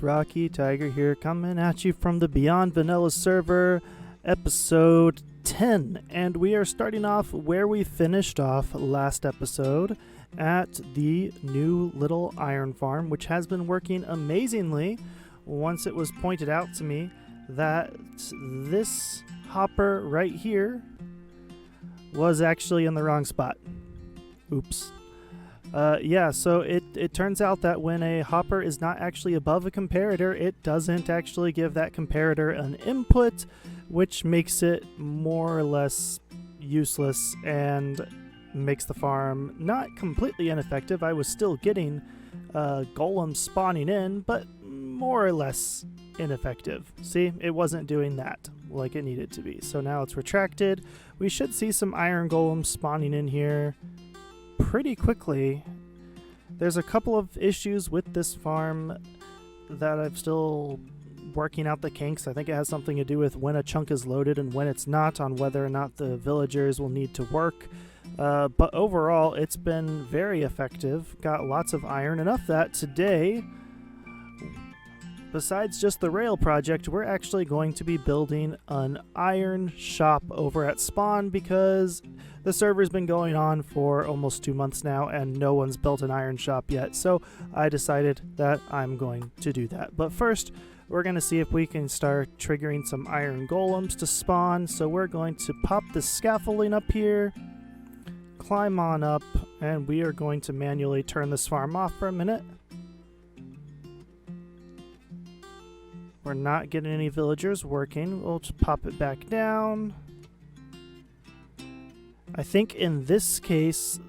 Rocky Tiger here, coming at you from the BeyondVanilla server, episode 10. And we are starting off where we finished off last episode at the new little iron farm, which has been working amazingly once it was pointed out to me that this hopper right here was actually in the wrong spot. Oops. So it turns out that when a hopper is not actually above a comparator, it doesn't actually give that comparator an input, which makes it more or less useless and makes the farm not completely ineffective. I was still getting golems spawning in, but more or less ineffective. See, it wasn't doing that like it needed to be. So now it's retracted. We should see some iron golems spawning in here pretty quickly. There's a couple of issues with this farm that I'm still working out the kinks. I think it has something to do with when a chunk is loaded and when it's not, on whether or not the villagers will need to work. But overall, it's been very effective. Got lots of iron, enough that today, besides just the rail project, we're actually going to be building an iron shop over at Spawn because the server's been going on for almost 2 months now and no one's built an iron shop yet. So I decided that I'm going to do that. But first, we're going to see if we can start triggering some iron golems to spawn. So we're going to pop the scaffolding up here, climb on up, and we are going to manually turn this farm off for a minute. We're not getting any villagers working. We'll just pop it back down. I think in this case,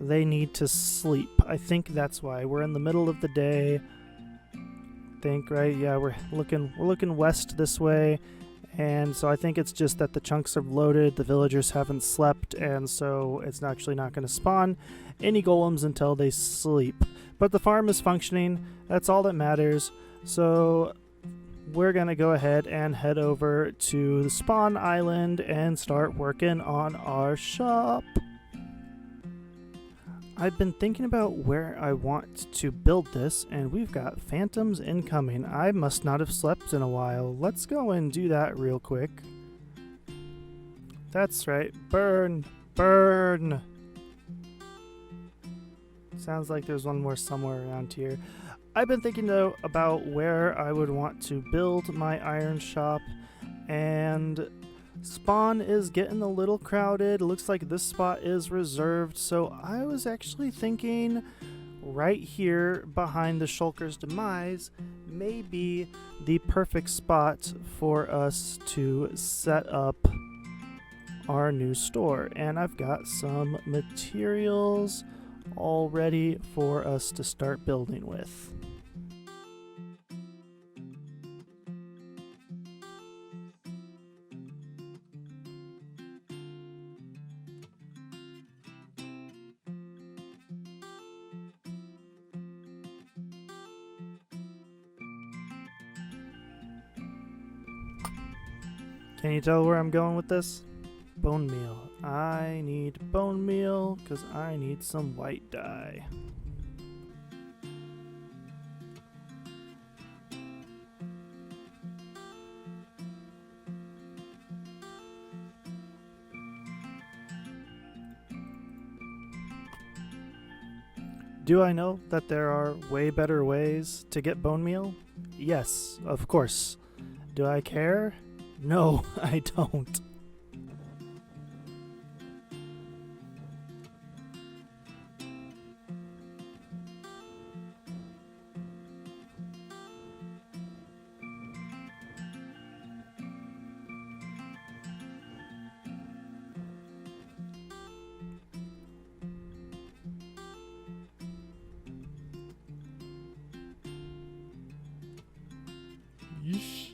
they need to sleep. I think that's why. We're in the middle of the day. Right? Yeah, we're looking west this way. And so I think it's just that the chunks are loaded, the villagers haven't slept, and so it's actually not going to spawn any golems until they sleep. But the farm is functioning. That's all that matters. So we're going to go ahead and head over to the spawn island and start working on our shop. I've been thinking about where I want to build this, and we've got phantoms incoming. I must not have slept in a while. Let's go and do that real quick. That's right. Burn! Burn! Sounds like there's one more somewhere around here. I've been thinking though about where I would want to build my iron shop, and Spawn is getting a little crowded. It looks like this spot is reserved, so I was actually thinking right here behind the Shulker's Demise may be the perfect spot for us to set up our new store. And I've got some materials all ready for us to start building with. Can you tell where I'm going with this? Bone meal. I need bone meal because I need some white dye. Do I know that there are way better ways to get bone meal? Yes, of course. Do I care? No, I don't. Yeesh.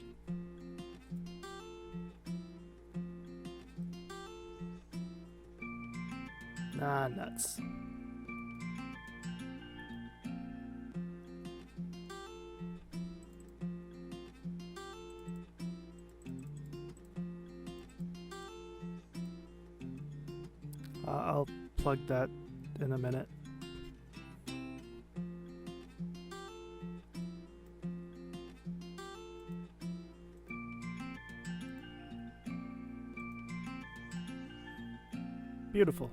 Ah, nuts. I'll plug that in a minute. Beautiful.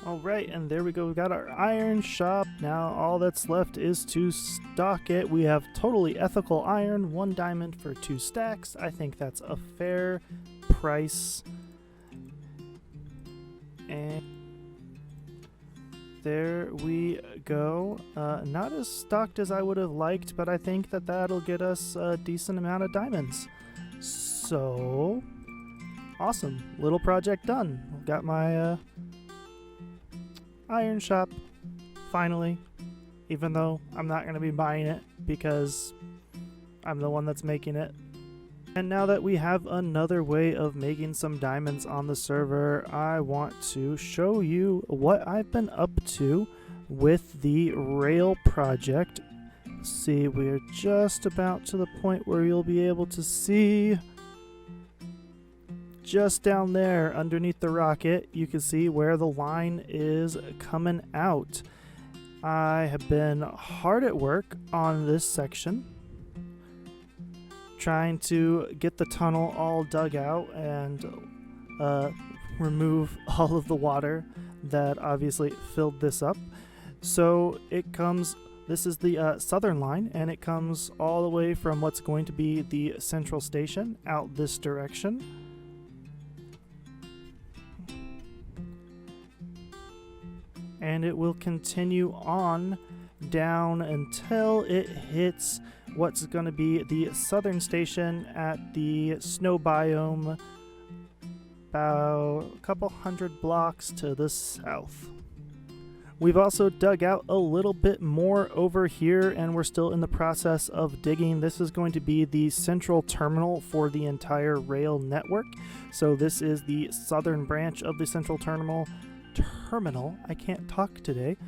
Alright, and there we go. We got our iron shop. Now all that's left is to stock it. We have totally ethical iron, 1 diamond for 2 stacks. I think that's a fair price. And there we go. Not as stocked as I would have liked, but I think that that'll get us a decent amount of diamonds. So, awesome. Little project done. Got my iron shop, finally, even though I'm not going to be buying it because I'm the one that's making it. And now that we have another way of making some diamonds on the server, I want to show you what I've been up to with the rail project. See, we're just about to the point where you'll be able to see just down there underneath the rocket, you can see where the line is coming out. I have been hard at work on this section, trying to get the tunnel all dug out and remove all of the water that obviously filled this up. So it comes, this is the southern line, and it comes all the way from what's going to be the central station out this direction. And it will continue on down until it hits what's going to be the southern station at the snow biome, about a couple hundred blocks to the south. We've also dug out a little bit more over here, and we're still in the process of digging. This is going to be the central terminal for the entire rail network. So this is the southern branch of the central terminal. I can't talk today.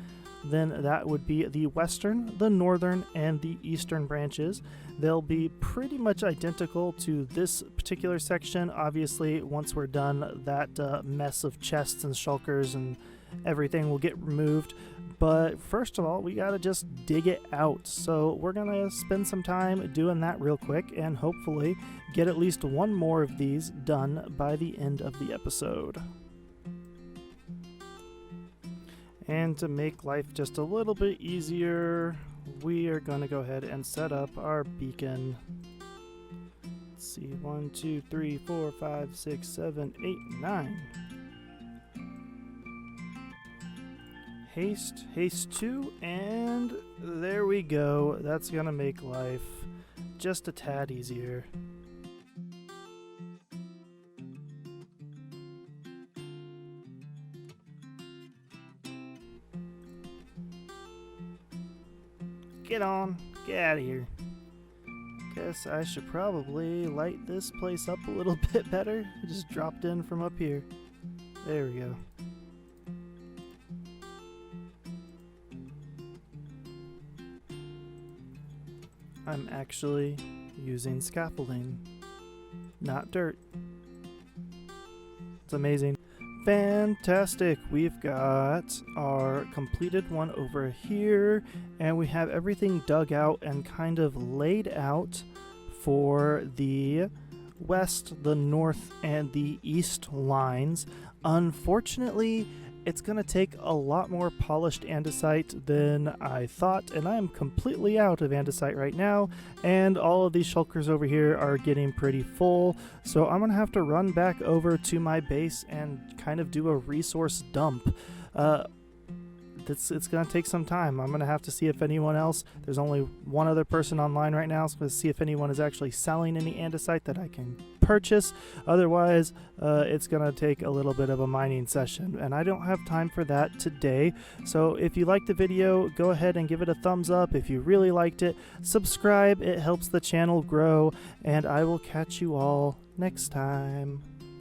Then that would be the western, the northern, and the eastern branches. They'll be pretty much identical to this particular section. Obviously, once we're done, that mess of chests and shulkers and everything will get removed. But first of all, we gotta just dig it out. So we're gonna spend some time doing that real quick and hopefully get at least one more of these done by the end of the episode. And to make life just a little bit easier, we are going to go ahead and set up our beacon. Let's see, 1, 2, 3, 4, 5, 6, 7, 8, 9. Haste, haste 2, and there we go. That's going to make life just a tad easier. Get on, get out of here. Guess I should probably light this place up a little bit better. It just dropped in from up here. There we go. I'm actually using scaffolding, not dirt. It's amazing. Fantastic. We've got our completed one over here, and we have everything dug out and kind of laid out for the west, the north, and the east lines. Unfortunately, it's going to take a lot more polished andesite than I thought, and I am completely out of andesite right now, and all of these shulkers over here are getting pretty full, so I'm going to have to run back over to my base and kind of do a resource dump. it's going to take some time. I'm going to have to see if anyone else, there's only one other person online right now, so let's see if anyone is actually selling any andesite that I can purchase. Otherwise, it's going to take a little bit of a mining session, and I don't have time for that today. So if you liked the video, go ahead and give it a thumbs up. If you really liked it, subscribe. It helps the channel grow, and I will catch you all next time.